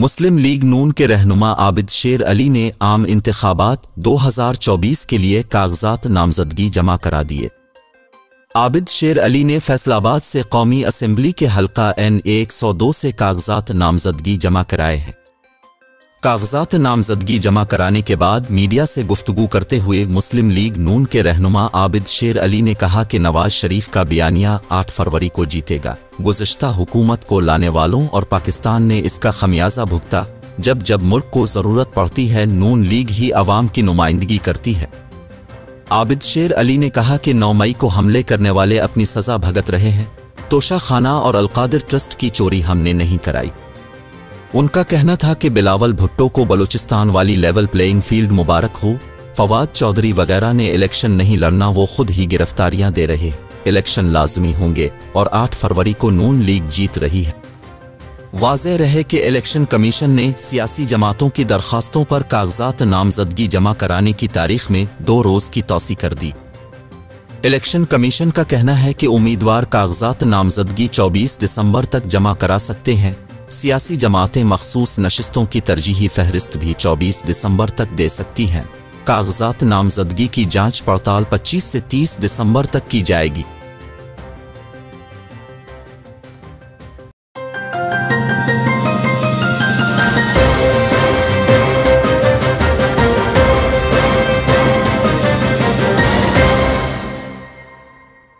मुस्लिम league नून के रहनुमा आबिद शेर अली ने आम इंतखाबात 2024 के लिए कागजात नामजदगी जमा करा दिए। आबिद शेर अली ने फैसलाबाद से कौमी असेंबली के हल्का N102 से कागजात नामजदगी जमा कराए हैं। कागजात नामजदगी जमा कराने के बाद मीडिया से गुफ्तगू करते हुए मुस्लिम लीग नून के रहनुमा आबिद शेर अली ने कहा कि नवाज शरीफ का बयानिया 8 फरवरी को जीतेगा। गुज़श्ता हुकूमत को लाने वालों और पाकिस्तान ने इसका खमियाजा भुगता। जब जब मुल्क को ज़रूरत पड़ती है नून लीग ही अवाम की नुमाइंदगी करती है। आबिद शेर अली ने कहा कि 9 मई को हमले करने वाले अपनी सज़ा भुगत रहे हैं। तोशा खाना और अलकादिर ट्रस्ट की चोरी हमने नहीं कराई। उनका कहना था कि बिलावल भुट्टो को बलूचिस्तान वाली लेवल प्लेइंग फील्ड मुबारक हो। फवाद चौधरी वगैरह ने इलेक्शन नहीं लड़ना, वो खुद ही गिरफ्तारियां दे रहे। इलेक्शन लाजमी होंगे और 8 फरवरी को नून लीग जीत रही है। वाज़ेह रहे कि इलेक्शन कमीशन ने सियासी जमातों की दरखास्तों पर कागजात नामजदगी जमा कराने की तारीख में 2 रोज़ की तौसी कर दी। इलेक्शन कमीशन का कहना है कि उम्मीदवार कागजात नामजदगी 24 दिसंबर तक जमा करा सकते हैं। सियासी जमातें मखसूस नशिस्तों की तरजीही फहरिस्त भी 24 दिसंबर तक दे सकती हैं। कागजात नामजदगी की जांच पड़ताल 25 से 30 दिसंबर तक की जाएगी।